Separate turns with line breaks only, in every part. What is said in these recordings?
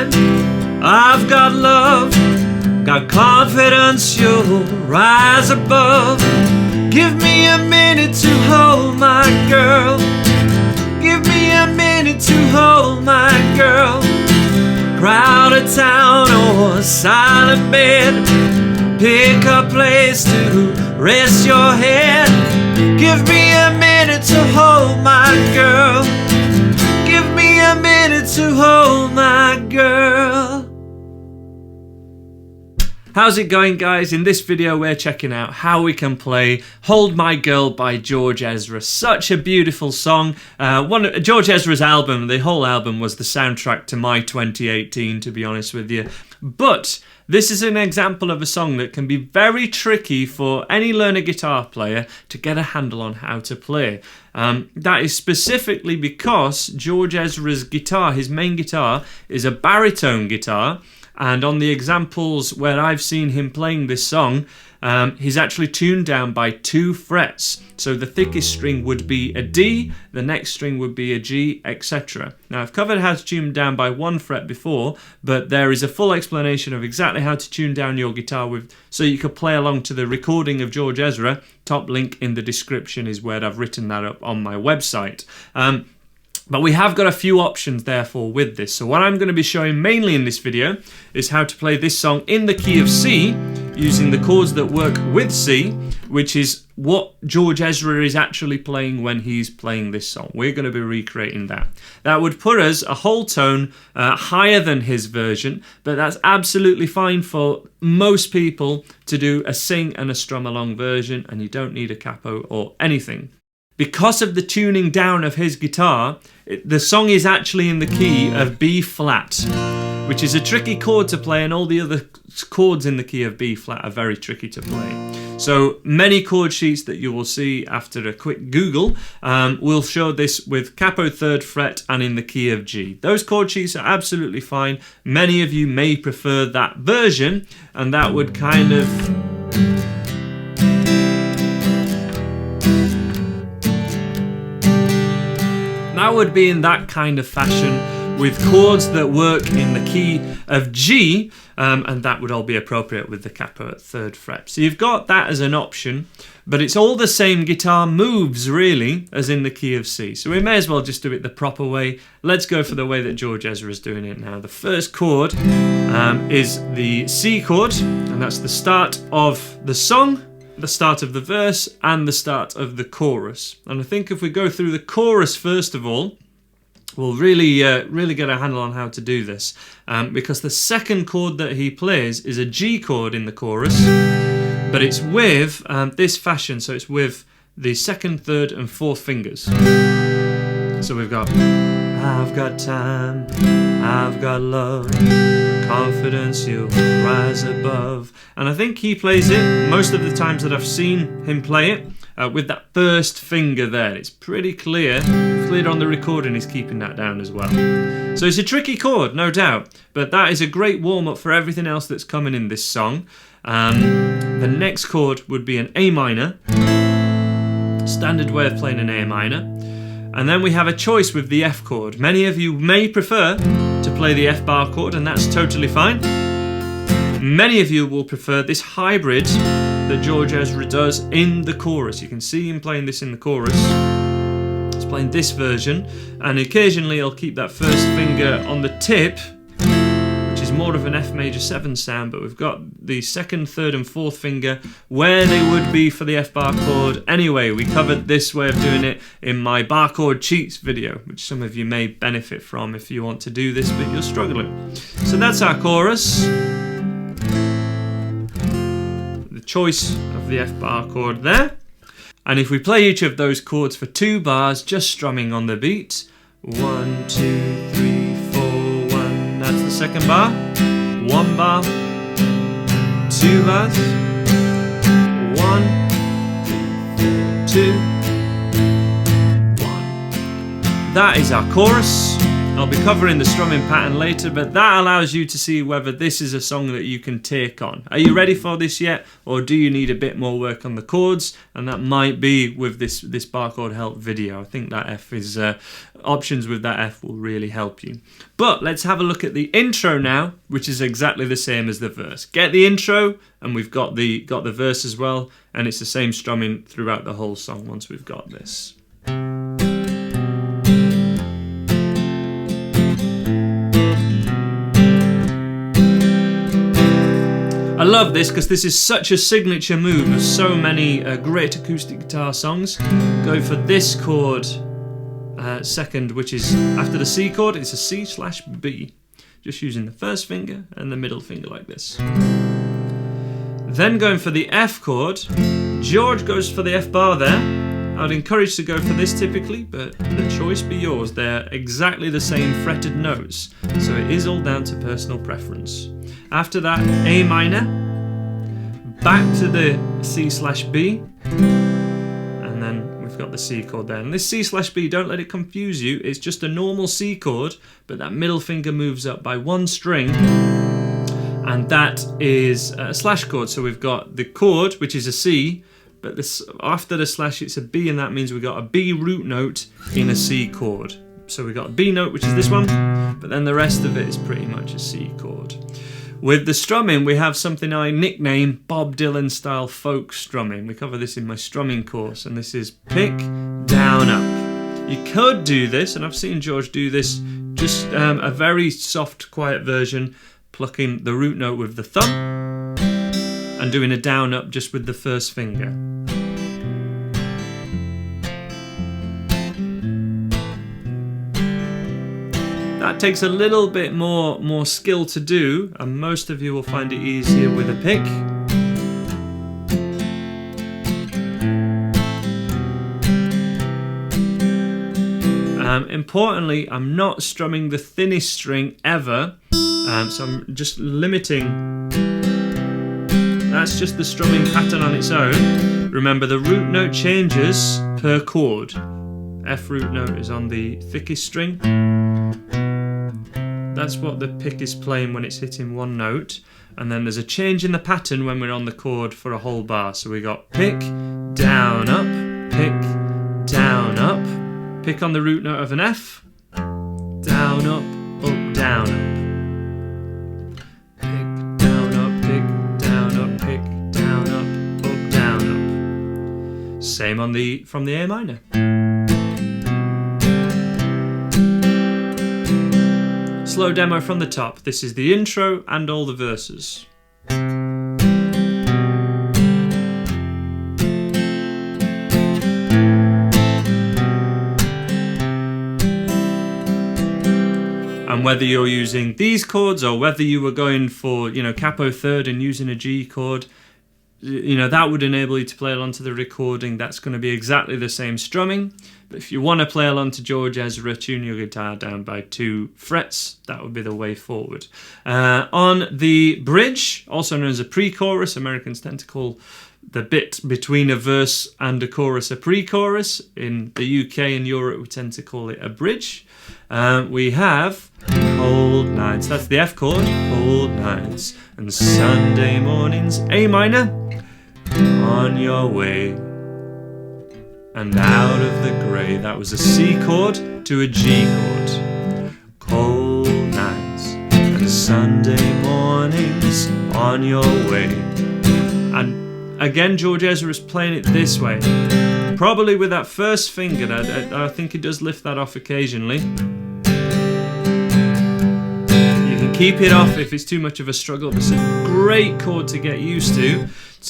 time. I've got love, got confidence, you'll rise above. Give me a minute to hold my girl. Give me a minute to hold my girl. Crowded town or silent bed, pick a place to rest your head. Give me a minute to hold my girl. Give me a minute to hold my girl. How's it going, guys? In this video we're checking out how we can play Hold My Girl by George Ezra. Such a beautiful song. George Ezra's album, the whole album was the soundtrack to my 2018, to be honest with you. But this is an example of a song that can be very tricky for any learner guitar player to get a handle on how to play. That is specifically because George Ezra's guitar, his main guitar, is a baritone guitar. And on the examples where I've seen him playing this song, he's actually tuned down by 2 frets. So the thickest string would be a D, the next string would be a G, etc. Now I've covered how to tune down by 1 fret before, but there is a full explanation of exactly how to tune down your guitar so you could play along to the recording of George Ezra. Top link in the description is where I've written that up on my website. But we have got a few options therefore with this. So what I'm going to be showing mainly in this video is how to play this song in the key of C using the chords that work with C, which is what George Ezra is actually playing when he's playing this song. We're going to be recreating that. That would put us a whole tone higher than his version, but that's absolutely fine for most people to do a sing and a strum along version, and you don't need a capo or anything. Because of the tuning down of his guitar, the song is actually in the key of B flat, which is a tricky chord to play, and all the other chords in the key of B flat are very tricky to play. So many chord sheets that you will see after a quick Google will show this with capo 3rd fret and in the key of G. Those chord sheets are absolutely fine. Many of you may prefer that version, and that would kind of be in that kind of fashion with chords that work in the key of G, and that would all be appropriate with the capo at 3rd fret. So you've got that as an option, but it's all the same guitar moves really as in the key of C. So we may as well just do it the proper way. Let's go for the way that George Ezra is doing it now. The first chord is the C chord, and that's the start of the song, the start of the verse, and the start of the chorus. And I think if we go through the chorus first of all, we'll really get a handle on how to do this, because the second chord that he plays is a G chord in the chorus, but it's with this fashion, so it's with the 2nd, 3rd and 4th fingers. So we've got I've got time, I've got love, confidence, you'll rise above. And I think he plays it most of the times that I've seen him play it with that 1st finger there. It's pretty clear on the recording he's keeping that down as well. So it's a tricky chord, no doubt, but that is a great warm-up for everything else that's coming in this song. The next chord would be an A minor, standard way of playing an A minor. And then we have a choice with the F chord. Many of you may prefer to play the F bar chord, and that's totally fine. Many of you will prefer this hybrid that George Ezra does in the chorus. You can see him playing this in the chorus. He's playing this version, and occasionally he'll keep that 1st finger on the tip, which is more of an F major 7 sound, but we've got the 2nd, 3rd and 4th finger where they would be for the F bar chord. Anyway, we covered this way of doing it in my bar chord cheats video, which some of you may benefit from if you want to do this but you're struggling. So that's our chorus. The choice of the F bar chord there. And if we play each of those chords for 2 bars, just strumming on the beat, 1, 2, 3, 4, 1, that's the 2nd bar, 1 bar, 2 bars, 1, 2, 1. That is our chorus. I'll be covering the strumming pattern later, but that allows you to see whether this is a song that you can take on. Are you ready for this yet, or do you need a bit more work on the chords? And that might be with this bar chord help video. I think that F is options with that F will really help you. But let's have a look at the intro now, which is exactly the same as the verse. Get the intro, and we've got the verse as well, and it's the same strumming throughout the whole song once we've got this. I love this because this is such a signature move of so many great acoustic guitar songs. Go for this chord second, which is after the C chord. It's a C/B, just using the first finger and the middle finger like this. Then going for the F chord, George goes for the F bar there. I'd encourage to go for this typically, but the choice be yours. They're exactly the same fretted notes, so it is all down to personal preference. After that, A minor, back to the C/B, and then we've got the C chord there. And this C/B, don't let it confuse you, it's just a normal C chord, but that middle finger moves up by one string, and that is a slash chord. So we've got the chord, which is a C, but this, after the slash it's a B, and that means we've got a B root note in a C chord. So we've got a B note, which is this one, but then the rest of it is pretty much a C chord. With the strumming, we have something I nickname Bob Dylan style folk strumming. We cover this in my strumming course, and this is pick, down, up. You could do this, and I've seen George do this, just a very soft, quiet version, plucking the root note with the thumb and doing a down, up just with the first finger. That takes a little bit more skill to do, and most of you will find it easier with a pick. Importantly, I'm not strumming the thinnest string ever, so I'm just limiting. That's just the strumming pattern on its own. Remember, the root note changes per chord. F root note is on the thickest string. That's what the pick is playing when it's hitting one note. And then there's a change in the pattern when we're on the chord for a whole bar. So we got pick, down, up, pick, down, up. Pick on the root note of an F, down, up, down, up. Pick, down, up, pick, down, up, pick, down, up, down, up. Same on from the A minor. Slow demo from the top. This is the intro and all the verses. And whether you're using these chords or whether you were going for, capo third and using a G chord, that would enable you to play along to the recording. That's going to be exactly the same strumming. But if you want to play along to George Ezra, tune your guitar down by 2 frets. That would be the way forward. On the bridge, also known as a pre-chorus, Americans tend to call the bit between a verse and a chorus a pre-chorus. In the UK and Europe, we tend to call it a bridge. We have cold nights, that's the F chord, cold nights, and Sunday mornings, A minor, on your way, and out of the grey. That was a C chord to a G chord. Cold nights and Sunday mornings, on your way. And again, George Ezra is playing it this way, probably with that first finger. I think he does lift that off occasionally. Keep it off if it's too much of a struggle. It's a great chord to get used to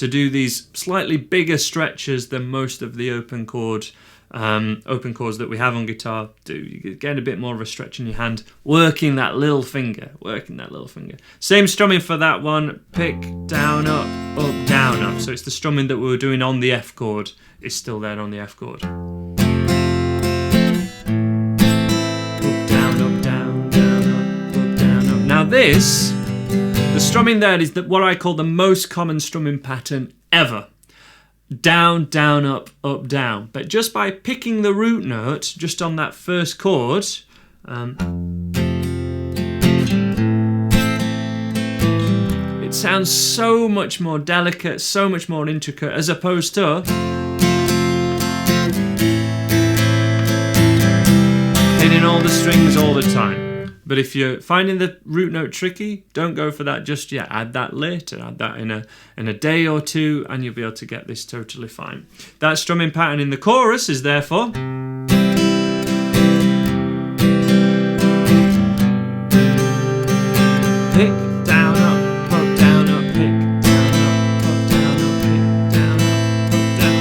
do these slightly bigger stretches than most of the open chords that we have on guitar do. You get a bit more of a stretch in your hand, working that little finger. Same strumming for that one. Pick, down, up, down, up. So it's the strumming that we were doing on the F chord is still there on the F chord. Now this, the strumming there is what I call the most common strumming pattern ever. Down, down, up, down. But just by picking the root note just on that first chord, It sounds so much more delicate, so much more intricate, as opposed to hitting all the strings all the time. But if you're finding the root note tricky, don't go for that just yet. Add that later. Add that in a day or two, and you'll be able to get this totally fine. That strumming pattern in the chorus is therefore pick, down, up, up, down, up, pick, down, up, down, up, pick, down, up, down,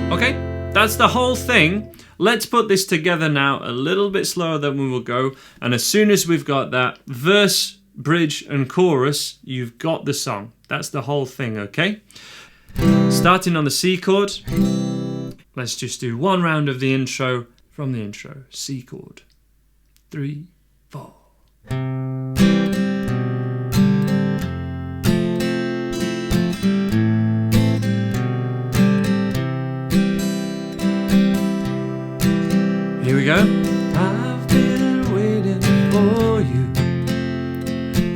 up. Okay, that's the whole thing. Let's put this together now a little bit slower than we will go. And as soon as we've got that verse, bridge, and chorus, you've got the song. That's the whole thing, okay? Starting on the C chord, let's just do one round of the intro. From the intro, C chord, 3, 4. Here we go. I've been waiting for you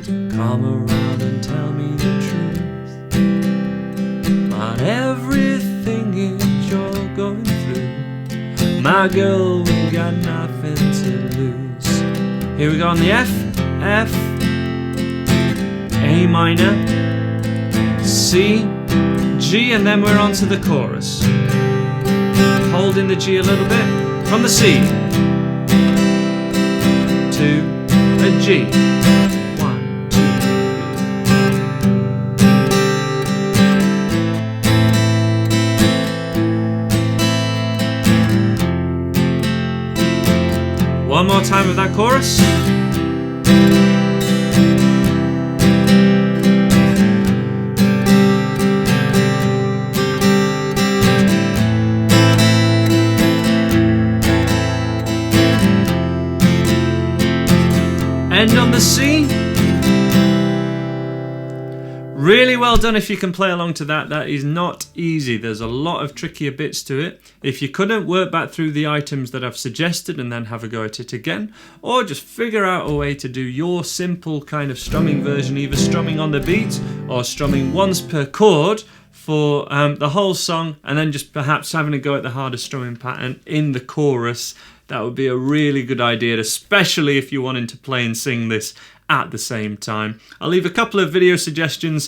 to come around and tell me the truth on everything that you're going through. My girl, we got nothing to lose. Here we go on the F, F, A minor, C, G, and then we're on to the chorus. Holding the G a little bit. From the C to a G. 1, 2, 3. One more time with that chorus. End on the C. Really well done if you can play along to that. That is not easy. There's a lot of trickier bits to it. If you couldn't, work back through the items that I've suggested and then have a go at it again. Or just figure out a way to do your simple kind of strumming version, either strumming on the beat or strumming once per chord for the whole song, and then just perhaps having a go at the harder strumming pattern in the chorus. That would be a really good idea, especially if you're wanting to play and sing this at the same time. I'll leave a couple of video suggestions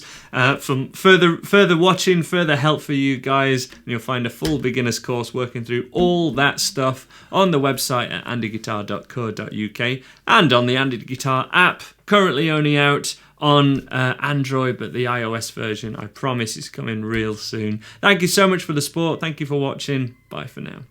from further watching, further help for you guys, and you'll find a full beginner's course working through all that stuff on the website at andyguitar.co.uk and on the Andy Guitar app, currently only out on Android, but the iOS version, I promise, is coming real soon. Thank you so much for the support. Thank you for watching. Bye for now.